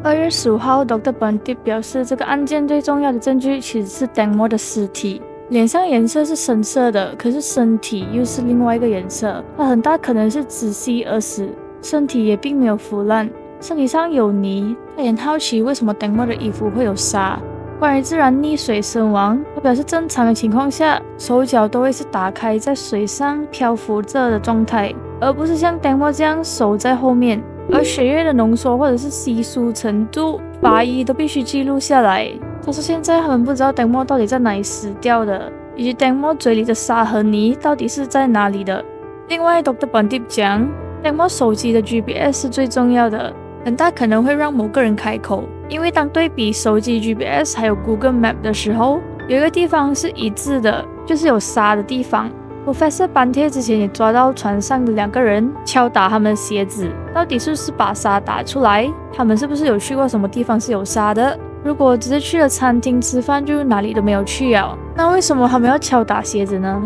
2月15号 ，Dr. Bondip 表示，这个案件最重要的证据其实是 Dangmo 的尸体。脸上颜色是深色的，可是身体又是另外一个颜色，它很大可能是窒息而死，身体也并没有腐烂，身体上有泥。他也很好奇为什么 Dangmo 的衣服会有沙。关于自然溺水身亡，他表示正常的情况下，手脚都会是打开在水上漂浮着的状态，而不是像 Dangmo 这样手在后面。而血液的浓缩或者是稀疏程度，法医都必须记录下来。他说现在他们不知道 Dangmo 到底在哪里死掉的，以及 Dangmo 嘴里的沙和泥到底是在哪里的。另外 Dr. Bondip 讲 Dangmo 手机的 GPS 是最重要的，很大可能会让某个人开口，因为当对比手机 GPS 还有 Google Map 的时候，有一个地方是一致的，就是有沙的地方。Professor Bante 之前也抓到船上的2个人敲打他们的鞋子，到底是不是把沙打出来？他们是不是有去过什么地方是有沙的？如果只是去了餐厅吃饭，就哪里都没有去啊，那为什么他们要敲打鞋子呢？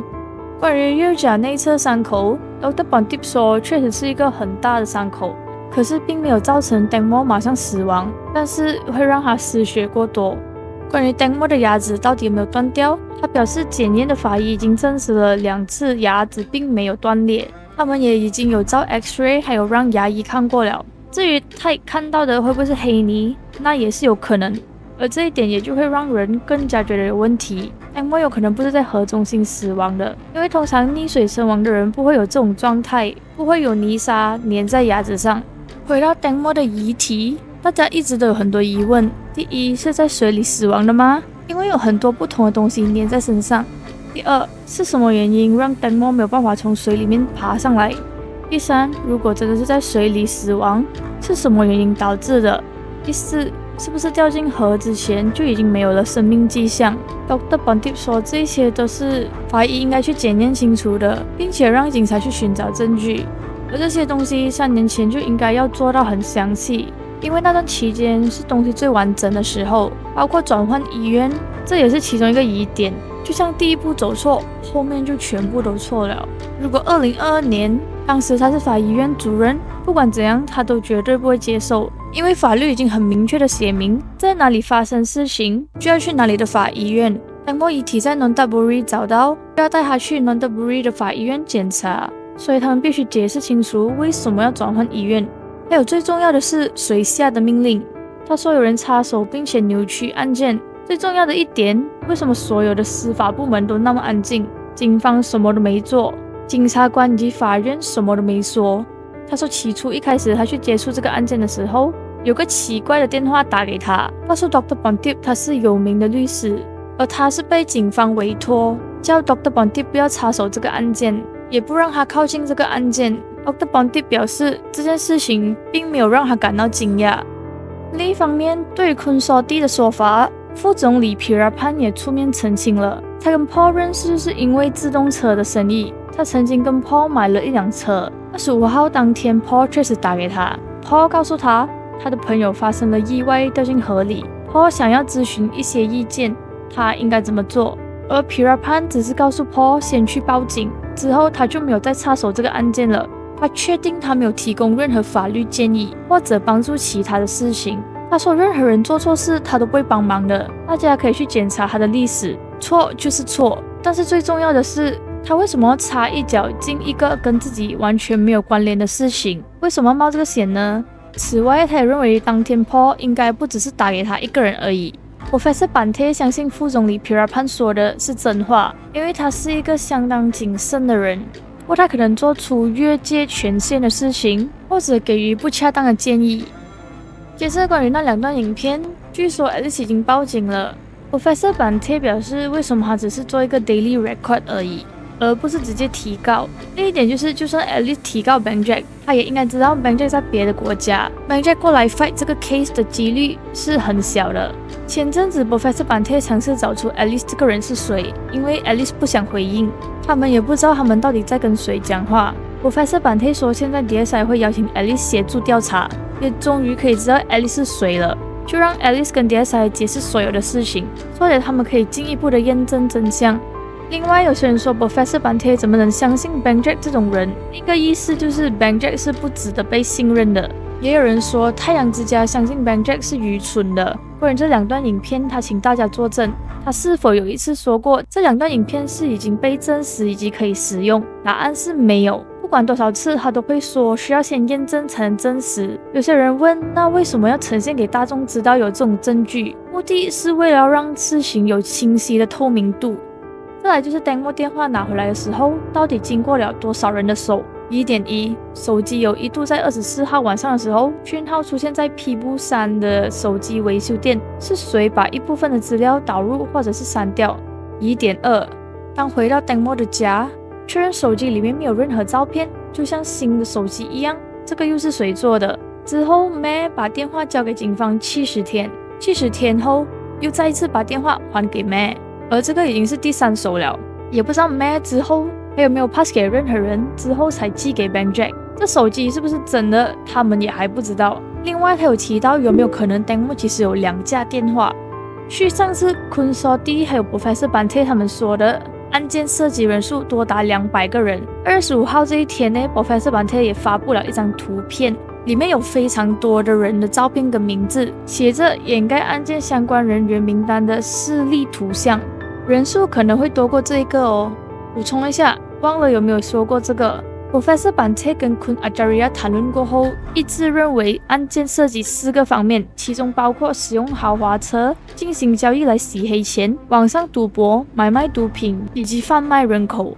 关于右脚内侧伤口 ，Dr. Bondip 说确实是一个很大的伤口，可是并没有造成 Dangmo 马上死亡，但是会让他失血过多。关于 Dangmo 的牙齿到底有没有断掉，他表示检验的法医已经证实了2次牙齿并没有断裂，他们也已经有照 X-ray 还有让牙医看过了。至于他看到的会不会是黑泥，那也是有可能，而这一点也就会让人更加觉得有问题。Dangmo 有可能不是在河中心死亡的，因为通常溺水身亡的人不会有这种状态，不会有泥沙粘在牙齿上。回到 Dangmo 的遗体，大家一直都有很多疑问。第一，是在水里死亡的吗？因为有很多不同的东西粘在身上。第二，是什么原因让 Dangmo 没有办法从水里面爬上来？第三，如果真的是在水里死亡，是什么原因导致的？第四，是不是掉进河之前就已经没有了生命迹象？ Dr. Bondip 说这些都是法医应该去检验清楚的，并且让警察去寻找证据。而这些东西3年前就应该要做到很详细，因为那段期间是东西最完整的时候，包括转换医院，这也是其中一个疑点。就像第一步走错，后面就全部都错了。如果2022年当时他是法医院主任，不管怎样他都绝对不会接受，因为法律已经很明确的写明，在哪里发生事情就要去哪里的法医院。Dangmo遗体在 Nonthaburi 找到，就要带他去 Nonthaburi 的法医院检查，所以他们必须解释清楚为什么要转换医院。还有最重要的是谁下的命令。他说有人插手并且扭曲案件。最重要的一点，为什么所有的司法部门都那么安静？警方什么都没做，检察官以及法院什么都没说。他说起初一开始他去接触这个案件的时候，有个奇怪的电话打给他，告诉 Dr. Bondip 他是有名的律师，而他是被警方委托叫 Dr. Bondip 不要插手这个案件，也不让他靠近这个案件。Dr. Bondip 表示这件事情并没有让他感到惊讶。另一方面，对于昆索蒂的说法，副总理 Pirapan 也出面澄清了，他跟 Paul 认识是因为自动车的生意，他曾经跟 Paul 买了一辆车。25号当天 Paul 确实打给他， Paul 告诉他他的朋友发生了意外掉进河里， Paul 想要咨询一些意见，他应该怎么做。而 Pirapan 只是告诉 Paul 先去报警，之后他就没有再插手这个案件了。他确定他没有提供任何法律建议或者帮助其他的事情。他说任何人做错事他都不会帮忙的，大家可以去检查他的历史，错就是错，但是最重要的是他为什么要插一脚进一个跟自己完全没有关联的事情？为什么要冒这个险呢？此外，他也认为当天 Paul 应该不只是打给他一个人而已。Professor Bante 相信副总理 Pirapan 说的是真话，因为他是一个相当谨慎的人，或他可能做出越界权限的事情，或者给予不恰当的建议。接着关于那2段影片，据说 Alice 已经报警了。Professor Bante 表示，为什么他只是做一个 daily record 而已，而不是直接提告。另一点就是，就算 Alice 提告 Bang Jack， 他也应该知道 Bang Jack 在别的国家， Bang Jack 过来 fight 这个 case 的几率是很小的。前阵子 Professor Bante 尝试找出 Alice 这个人是谁，因为 Alice 不想回应，他们也不知道他们到底在跟谁讲话。Professor Bante 说，现在 DSI 会邀请 Alice 协助调查，也终于可以知道 Alice 是谁了，就让 Alice 跟 DSI 解释所有的事情，或者他们可以进一步的验证真相。另外，有些人说 Professor Bante 怎么能相信 Bang Jack 这种人？一个意思就是 Bang Jack 是不值得被信任的。也有人说太阳之家相信 Bang Jack 是愚蠢的。关于这2段影片，他请大家作证，他是否有一次说过这2段影片是已经被证实以及可以使用？答案是没有。不管多少次，他都会说需要先验证才能证实。有些人问，那为什么要呈现给大众知道有这种证据？目的是为了让事情有清晰的透明度。再来就是 Dangmo 电话拿回来的时候，到底经过了多少人的手？1.1 手机有一度在24号晚上的时候，讯号出现在披布山的手机维修店，是谁把一部分的资料导入或者是删掉？1.2 当回到 Dangmo 的家，确认手机里面没有任何照片，就像新的手机一样，这个又是谁做的？之后 May 把电话交给警方70天，70天后又再一次把电话还给 May， 而这个已经是第3手了，也不知道 May 之后还有没有 pass 给任何人，之后才寄给 Bang Jack。这手机是不是真的，他们也还不知道。另外，他有提到有没有可能 Dangmo 其实有2架电话。据上次 Kun Sodi 还有 Professor Bante 他们说的，案件涉及人数多达200个人。25号这一天呢 ，Professor Bante 也发布了一张图片，里面有非常多的人的照片跟名字，写着掩盖案件相关人员名单的示例图像，人数可能会多过这一个哦。补充一下，忘了有没有说过这个 Professor Bante 跟 Kun Ajaria 谈论过后，一致认为案件涉及4个方面，其中包括使用豪华车进行交易来洗黑钱、网上赌博、买卖毒品以及贩卖人口。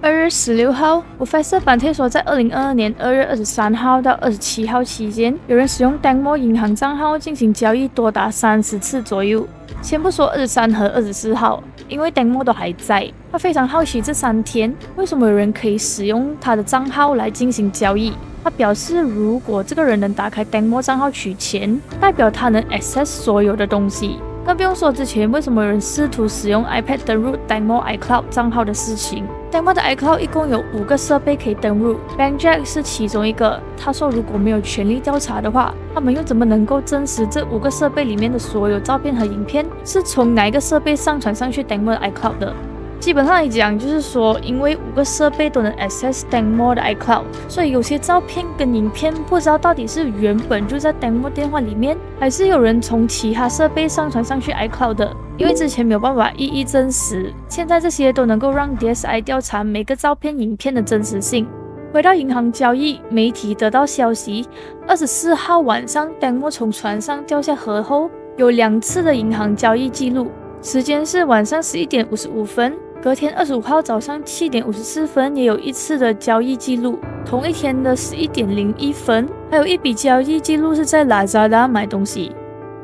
2月16号 Professor Bante 说，在2022年2月23号到27号期间，有人使用 Dangmo 银行账号进行交易多达30次左右。先不说23和24号，因为 Dangmo 都还在，他非常好奇这3天为什么有人可以使用他的账号来进行交易。他表示，如果这个人能打开 Dangmo 账号取钱，代表他能 access 所有的东西。更不用说之前为什么有人试图使用 iPad 登入 Dangmo iCloud 账号的事情。Dangmo 的 iCloud 一共有5个设备可以登入 ，Bang Jack 是其中一个。他说，如果没有权力调查的话，他们又怎么能够证实这5个设备里面的所有照片和影片是从哪一个设备上传上去 Dangmo 的 iCloud 的？基本上来讲，就是说，因为5个设备都能 access Dangmo 的 iCloud， 所以有些照片跟影片不知道到底是原本就在 Dangmo 电话里面，还是有人从其他设备上传上去 iCloud 的。因为之前没有办法一一证实，现在这些都能够让 DSI 调查每个照片、影片的真实性。回到银行交易，媒体得到消息，24号晚上 Dangmo 从船上掉下河后，有2次的银行交易记录，时间是晚上11点55分。隔天25号早上7点54分也有1次的交易记录，同一天的11点01分，还有一笔交易记录是在 Lazada 买东西。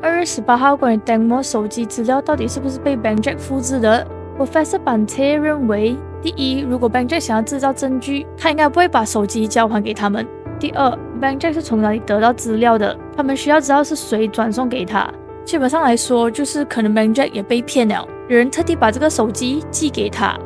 2月18号，关于 Dangmo 手机资料到底是不是被 Bang Jack 复制的 ，Professor Bante 认为，第一，如果 Bang Jack 想要制造证据，他应该不会把手机交还给他们。第二 ，Bang Jack 是从哪里得到资料的？他们需要知道是谁转送给他。基本上来说，就是可能 Bang Jack 也被骗了，有人特地把这个手机寄给他。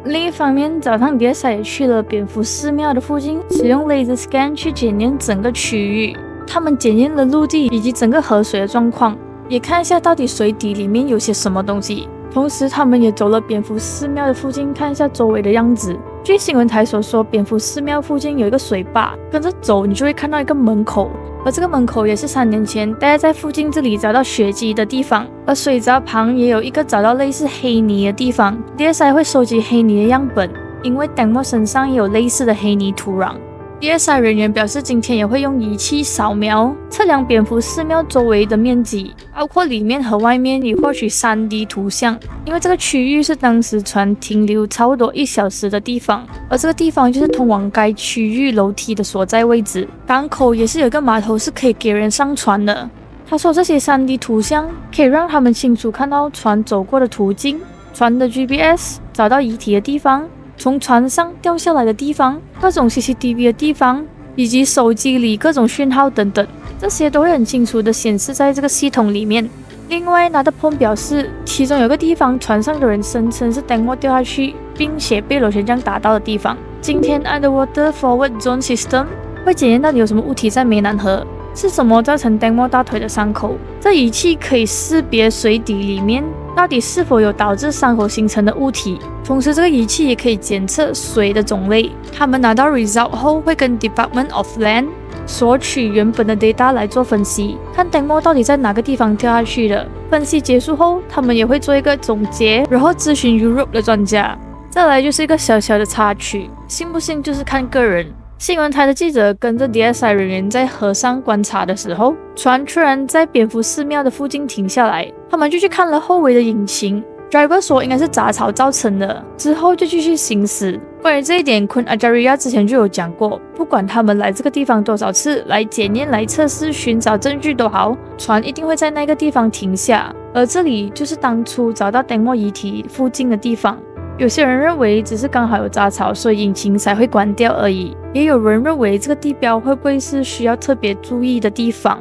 另一方面，早上 DSI 也去了蝙蝠寺庙的附近，使用 Laser Scan 去检验整个区域。他们检验了陆地以及整个河水的状况，也看一下到底水底里面有些什么东西。同时，他们也走了蝙蝠寺庙的附近，看一下周围的样子。据新闻台所说，蝙蝠寺庙附近有一个水坝，跟着走你就会看到一个门口，而这个门口也是3年前大家在附近这里找到血迹的地方。而水闸旁也有一个找到类似黑泥的地方。DSI 会收集黑泥的样本，因为 Dangmo 身上也有类似的黑泥土壤。DSI 人员表示，今天也会用仪器扫描测量蝙蝠寺庙周围的面积，包括里面和外面，以获取3D 图像。因为这个区域是当时船停留差不多1小时的地方，而这个地方就是通往该区域楼梯的所在位置。港口也是有一个码头是可以给人上船的。他说，这些3D 图像可以让他们清楚看到船走过的途径、船的 GPS、找到遗体的地方、从船上掉下来的地方、各种 CCTV 的地方，以及手机里各种讯号等等，这些都会很清楚地显示在这个系统里面。另外 Nadapon 表示，其中有个地方船上的人声称是 Dangmo 掉下去，并且被螺旋桨打到的地方。今天 Underwater Forward Zone System 会检验到底有什么物体在湄南河，是什么造成 Dangmo 大腿的伤口。这仪器可以识别水底里面到底是否有导致伤口形成的物体。同时，这个仪器也可以检测水的种类。他们拿到 result 后，会跟 Department of Land 索取原本的 data 来做分析，看 Tangmo 到底在哪个地方掉下去的。分析结束后，他们也会做一个总结，然后咨询 Europe 的专家。再来就是一个小小的插曲，信不信就是看个人。新闻台的记者跟着 DSI 人员在河上观察的时候，船突然在蝙蝠寺庙的附近停下来，他们就去看了后围的引擎。driver 说应该是杂草造成的，之后就继续行驶。关于这一点，昆阿加瑞亚之前就有讲过，不管他们来这个地方多少次，来检验、来测试、寻找证据都好，船一定会在那个地方停下。而这里就是当初找到 Tangmo 遗体附近的地方。有些人认为只是刚好有杂草，所以引擎才会关掉而已。也有人认为这个地标会不会是需要特别注意的地方。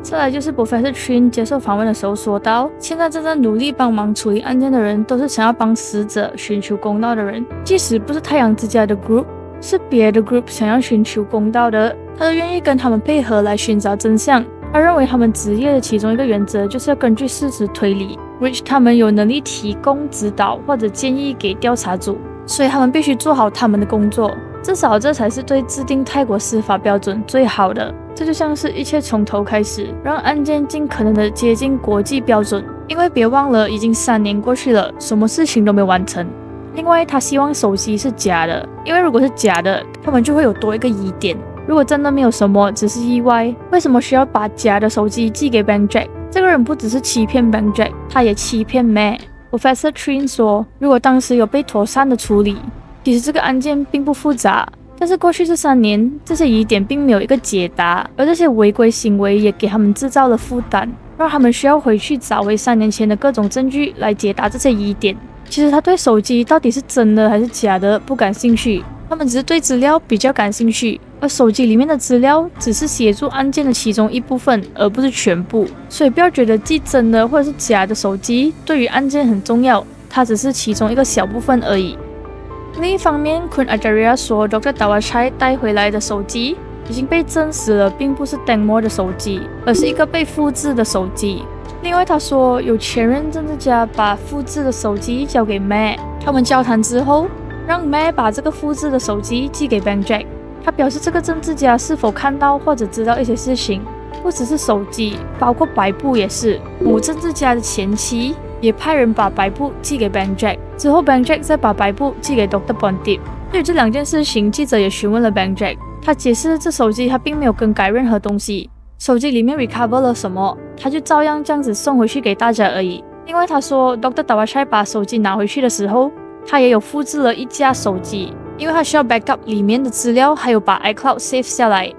再来就是 Professor Trin 接受访问的时候说到，现在正在努力帮忙处理案件的人，都是想要帮死者寻求公道的人，即使不是太阳之家的 group， 是别的 group 想要寻求公道的，他都愿意跟他们配合来寻找真相。他认为他们职业的其中一个原则就是要根据事实推理 ，which 他们有能力提供指导或者建议给调查组，所以他们必须做好他们的工作。至少这才是对制定泰国司法标准最好的。这就像是一切从头开始，让案件尽可能的接近国际标准。因为别忘了，已经3年过去了，什么事情都没有完成。另外，他希望手机是假的，因为如果是假的，他们就会有多一个疑点。如果真的没有什么，只是意外，为什么需要把假的手机寄给 Bank Jack？ 这个人不只是欺骗 Bank Jack， 他也欺骗 Matt。Professor Trin 说，如果当时有被妥善的处理，其实这个案件并不复杂。但是过去这3年，这些疑点并没有一个解答，而这些违规行为也给他们制造了负担，让他们需要回去找回3年前的各种证据来解答这些疑点。其实他对手机到底是真的还是假的不感兴趣，他们只是对资料比较感兴趣，而手机里面的资料只是协助案件的其中一部分，而不是全部。所以不要觉得寄真的或者是假的手机对于案件很重要，它只是其中一个小部分而已。另一方面，昆阿加瑞亚说 ，Dr. Dawashai 带回来的手机已经被证实了，并不是 Tangmo 的手机，而是一个被复制的手机。另外，他说有前任政治家把复制的手机交给 Matt， 他们交谈之后，让 Matt 把这个复制的手机寄给 Bank Jack。他表示，这个政治家是否看到或者知道一些事情，不只是手机，包括白布也是。某政治家的前妻也派人把白布寄给 Bank Jack， 之后 Bank Jack 再把白布寄给 Dr. Bondip。对于这2件事情，记者也询问了 Bank Jack， 他解释这手机他并没有更改任何东西，手机里面 recover 了什么，他就照样这样子送回去给大家而已。另外他说 Dr. Dawashai 把手机拿回去的时候，他也有复制了一架手机，因为他需要 backup 里面的资料，还有把 iCloud save 下来。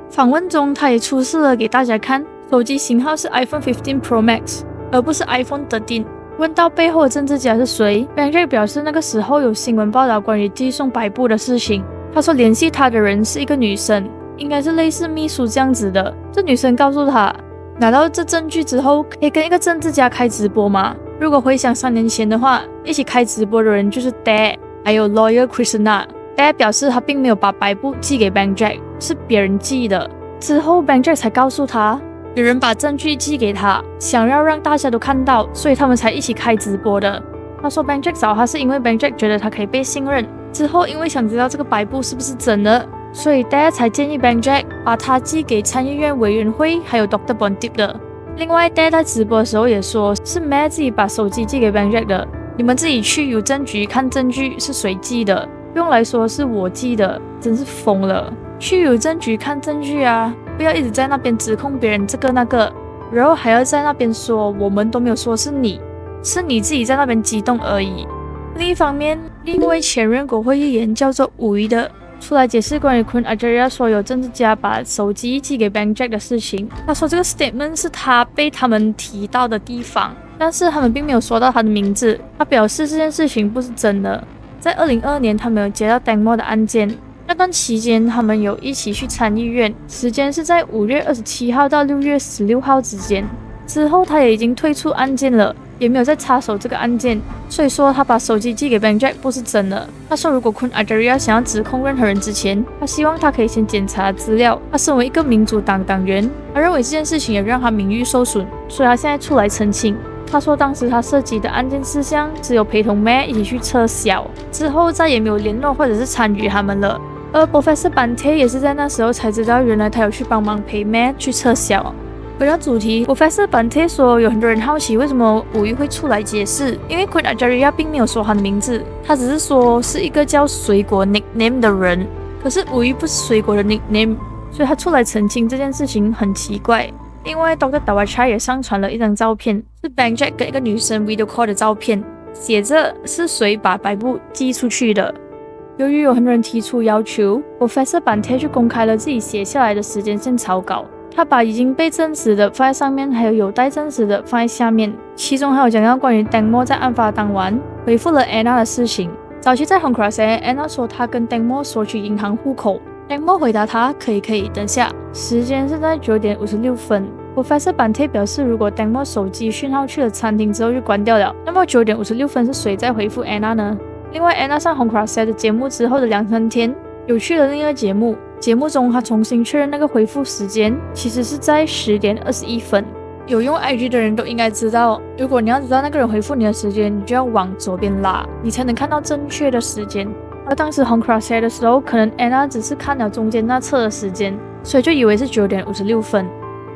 访问中他也出示了给大家看，手机型号是 iPhone 15 Pro Max， 而不是 iPhone 13。问到背后的政治家是谁， Bank Jack 表示那个时候有新闻报道关于寄送白布的事情，他说联系他的人是一个女生，应该是类似秘书这样子的。这女生告诉他，拿到这证据之后，可以跟一个政治家开直播吗？如果回想3年前的话，一起开直播的人就是 Dad 还有 Lawyer Krishna。Dad 表示他并没有把白布寄给 Bank Jack， 是别人寄的。之后 Bank Jack 才告诉他，有人把证据寄给他，想要让大家都看到，所以他们才一起开直播的。他说 Bank Jack 找他是因为 Bank Jack 觉得他可以被信任，之后因为想知道这个白布是不是真的，所以 Dad 才建议 Bank Jack 把他寄给参议院委员会还有 Dr. Bondip 的。另外 Dad 在直播的时候也说，是 Matt 自己把手机寄给 Bank Jack 的，你们自己去邮政局看证据是谁寄的，不用来说是我寄的，真是疯了。去邮政局看证据啊，不要一直在那边指控别人这个那个，然后还要在那边说我们都没有说是你自己在那边激动而已。另一方面，另一位前任国会议员叫做吴怡的出来解释关于昆阿加瑞亚说有政治家把手机寄给 Bank Jack 的事情。他说这个 statement 是他被他们提到的地方，但是他们并没有说到他的名字。他表示这件事情不是真的。在2022年，他们有接到 Tangmo 的案件，那段期间他们有一起去参议院，时间是在5月27号到6月16号之间。之后他也已经退出案件了，也没有再插手这个案件，所以说他把手机寄给 Bank Jack 不是真的。他说如果昆阿加瑞亚想要指控任何人之前，他希望他可以先检查资料。他身为一个民主党党员，他认为这件事情也让他名誉受损，所以他现在出来澄清。他说当时他涉及的案件事项只有陪同 Matt 一起去撤销，之后再也没有联络或者是参与他们了。而 Professor Bante 也是在那时候才知道，原来他有去帮忙陪 Matt 去撤销。回到主题 ，Professor Bante 说有很多人好奇为什么五一会出来解释，因为 Queen Ajaria 并没有说他的名字，他只是说是一个叫水果 nickname 的人。可是五一不是水果的 nickname， 所以他出来澄清这件事情很奇怪。另外 Dr. Dawachai 也上传了一张照片，是 Bang Jack 跟一个女生 video call 的照片，写着是谁把白布寄出去的。由于有很多人提出要求 ，Professor Bante 就公开了自己写下来的时间线草稿。他把已经被证实的放在上面，还有有待证实的放在下面。其中还有讲到关于 Dangmo 在案发当晚回复了 Anna 的事情。早期在 Hongkraset，Anna 说他跟 Dangmo 索取银行户口。Dangmo 回答他可以，等下。时间是在9点56分。Professor Bante 表示，如果 Dangmo 手机讯号去了餐厅之后就关掉了，那么9点56分是谁在回复 Anna 呢？另外 ，Anna 上 Hongkraset 的节目之后的2-3天，有去了另一个节目。节目中，他重新确认那个回复时间其实是在10点21分。有用 IG 的人都应该知道，如果你要知道那个人回复你的时间，你就要往左边拉，你才能看到正确的时间。而当时 Hongkraset 的时候，可能 Anna 只是看了中间那侧的时间，所以就以为是9点56分。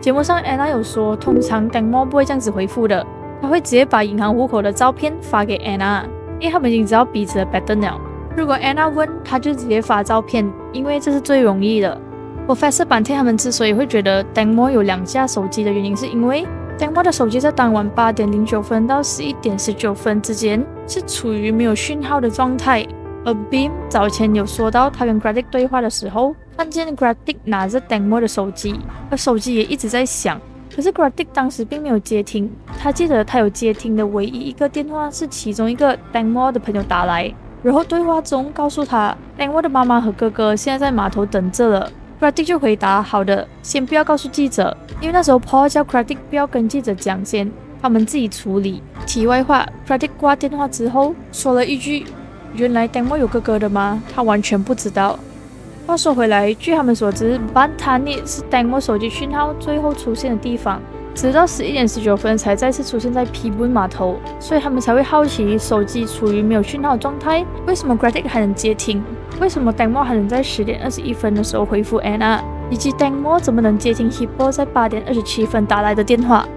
节目上 Anna 有说，通常 Dangmo 不会这样子回复的，他会直接把银行户口的照片发给 Anna， 因为他们已经知道彼此的 pattern 了。如果 Anna 问，他就直接发照片，因为这是最容易的。Professor Bante 他们之所以会觉得 Dangmo 有2架手机的原因，是因为 Dangmo 的手机在当晚8点09分到11点19分之间是处于没有讯号的状态。而 Beam 早前有说到，他跟 Gradik 对话的时候，看见 Gradik 拿着 Dangmo 的手机，而手机也一直在响。可是 Gradik 当时并没有接听，他记得他有接听的唯一一个电话是其中一个 Dangmo 的朋友打来。然后对话中告诉他 Dangmo 的妈妈和哥哥现在在码头等着了。Gradik 就回答好的，先不要告诉记者，因为那时候 Paul 叫 Gradik 不要跟记者讲先，他们自己处理。题外话 Gradik 挂电话之后说了一句，原来 Dangmo 有哥哥的吗？他完全不知道。话说回来，据他们所知 Bantani 是 Dangmo 手机讯号最后出现的地方，直到11点19分才再次出现在 Pibun 码头，所以他们才会好奇手机处于没有讯号的状态，为什么 Gradik 还能接听？为什么 Dangmo 还能在10点21分的时候回复 Anna？ 以及 Dangmo 怎么能接听 Hippo 在8点27分打来的电话？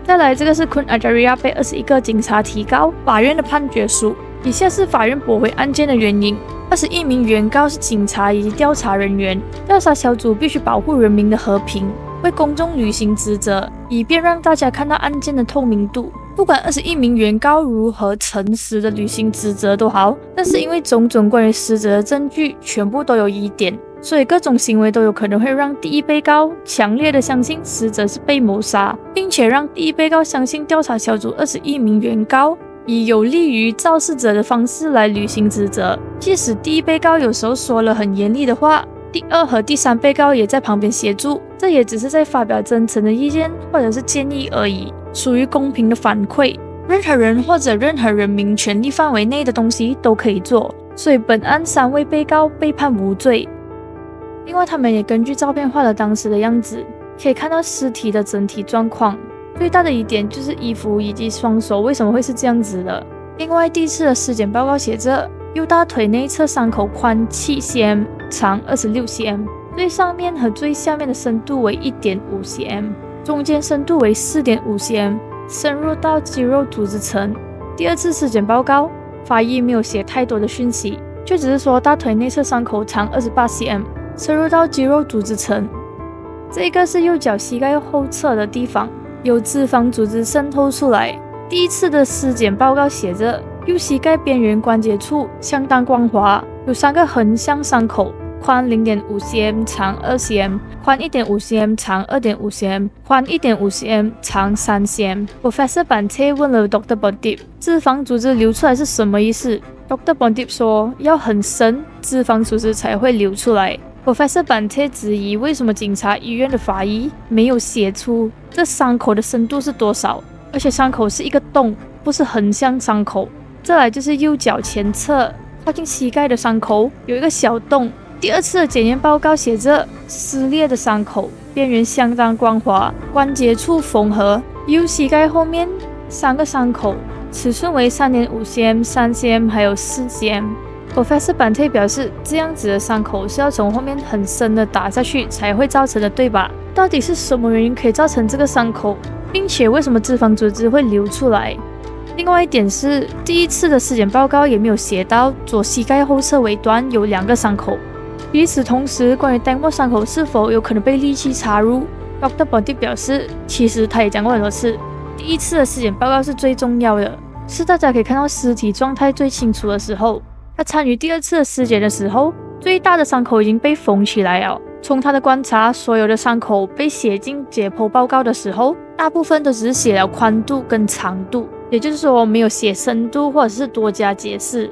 再来，这个是 Queen Ajaria 被21个警察提告，法院的判决书。以下是法院驳回案件的原因：21名原告是警察以及调查人员，调查小组必须保护人民的和平，为公众履行职责，以便让大家看到案件的透明度。不管21名原告如何诚实的履行职责都好，但是因为种种关于死者的证据全部都有疑点，所以各种行为都有可能会让第一被告强烈的相信死者是被谋杀，并且让第一被告相信调查小组21名原告以有利于肇事者的方式来履行职责。即使第一被告有时候说了很严厉的话，第2和第3被告也在旁边协助，这也只是在发表真诚的意见或者是建议而已，属于公平的反馈。任何人或者任何人民权利范围内的东西都可以做，所以本案3位被告被判无罪。另外，他们也根据照片画了当时的样子，可以看到尸体的整体状况。最大的疑点就是衣服以及双手为什么会是这样子的。另外，第一次的尸检报告写着右大腿内侧伤口宽7 cm， 长26 cm， 最上面和最下面的深度为 1.5 cm， 中间深度为 4.5 cm， 深入到肌肉组织层。第二次尸检报告，法医没有写太多的讯息，就只是说大腿内侧伤口长28 cm， 深入到肌肉组织层。这个是右脚膝盖后侧的地方，有脂肪组织渗透出来。第一次的尸检报告写着右膝盖边缘关节处相当光滑，有3个横向伤口，宽 0.5 cm， 长2 cm， 宽 1.5 cm， 长 2.5 cm， 宽 1.5 cm， 长3 cm。 Professor Bante 问了 Dr. Bondip， 脂肪组织流出来是什么意思？ Dr. Bondip 说要很深，脂肪组织才会流出来。Professor Bante 质疑为什么警察医院的法医没有写出这伤口的深度是多少，而且伤口是一个洞，不是横向伤口。再来就是右脚前侧靠近膝盖的伤口有一个小洞。第二次的检验报告写着撕裂的伤口，边缘相当光滑，关节处缝合。右膝盖后面3个伤口，尺寸为3.5cm、3cm 还有4cm。Professor Bante 表示，这样子的伤口是要从后面很深的打下去才会造成的，对吧？到底是什么原因可以造成这个伤口，并且为什么脂肪组织会流出来？另外一点是，第一次的尸检报告也没有写到左膝盖后侧尾端有2个伤口。与此同时，关于 Tangmore 伤口是否有可能被利器插入 ，Dr. Bante 表示，其实他也讲过很多次，第一次的尸检报告是最重要的，是大家可以看到尸体状态最清楚的时候。他参与第2次的尸检的时候，最大的伤口已经被缝起来了。从他的观察，所有的伤口被写进解剖报告的时候，大部分都只是写了宽度跟长度，也就是说没有写深度或者是多加解释。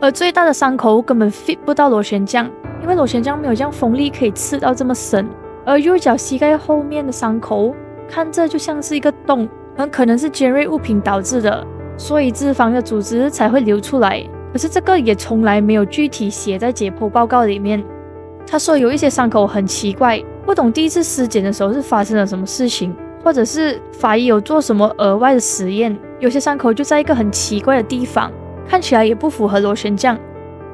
而最大的伤口根本 fit 不到螺旋桨，因为螺旋桨没有这样锋利可以刺到这么深。而右脚膝盖后面的伤口看着就像是一个洞，很可能是尖锐物品导致的，所以脂肪的组织才会流出来。可是这个也从来没有具体写在解剖报告里面。他说有一些伤口很奇怪，不懂第一次尸检的时候是发生了什么事情，或者是法医有做什么额外的实验。有些伤口就在一个很奇怪的地方，看起来也不符合螺旋桨。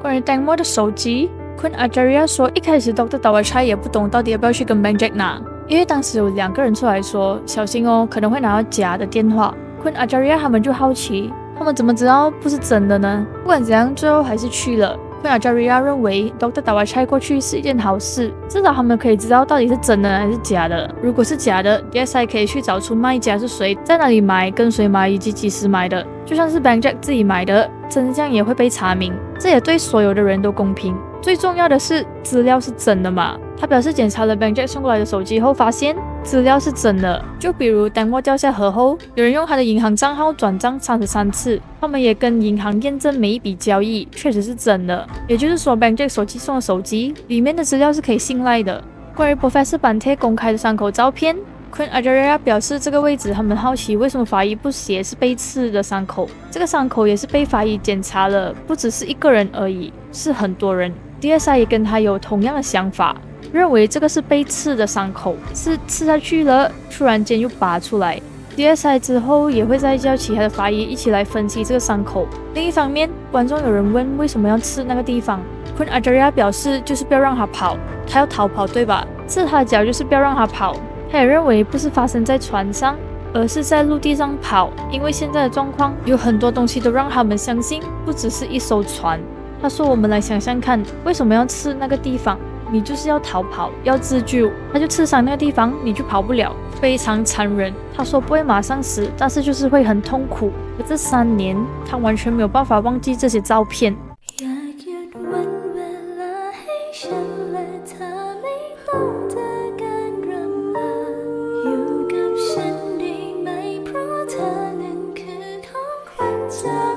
关于 Tangmore 的手机， Queen Ajaria 说一开始 Dr. Dawachai 也不懂到底要不要去跟 Bang Jack 拿，因为当时有2个人出来说小心哦，可能会拿到假的电话。Queen Ajaria 他们就好奇，他们怎么知道不是真的呢？不管怎样，最后还是去了。Queen Ajaria 认为 Dr. Dawachai 过去是一件好事，至少他们可以知道到底是真的还是假的。如果是假的 ，DSI 可以去找出卖家是谁，在哪里买，跟谁买以及几时买的。就算是 Bang Jack 自己买的，真相也会被查明，这也对所有的人都公平。最重要的是资料是真的嘛？他表示检查了 Bang Jack 送过来的手机后，发现资料是真的。就比如 Tangmore 掉下河后，有人用他的银行账号转账33次，他们也跟银行验证每一笔交易确实是真的。也就是说 Bang Jack 手机送的手机里面的资料是可以信赖的。关于 Professor Bante 公开的伤口照片， Queen Ajaria 表示这个位置他们好奇为什么法医不写是被刺的伤口。这个伤口也是被法医检查了，不只是1个人而已，是很多人。DSI 也跟他有同样的想法，认为这个是被刺的伤口，是刺下去了，突然间又拔出来。DSI 之后也会再叫其他的法医一起来分析这个伤口。另一方面，观众有人问为什么要刺那个地方， Queen Ajaria 表示就是不要让他跑，他要逃跑对吧？刺他的脚就是不要让他跑。他也认为不是发生在船上，而是在陆地上跑，因为现在的状况有很多东西都让他们相信不只是一艘船。他说我们来想象看，为什么要刺那个地方？你就是要逃跑，要自救，他就刺伤那个地方，你就跑不了，非常残忍。他说不会马上死，但是就是会很痛苦。而这3年，他完全没有办法忘記這些照片。อยู่กับฉันได้ไหมเพราะเธอนั้นคือของขวัญจาก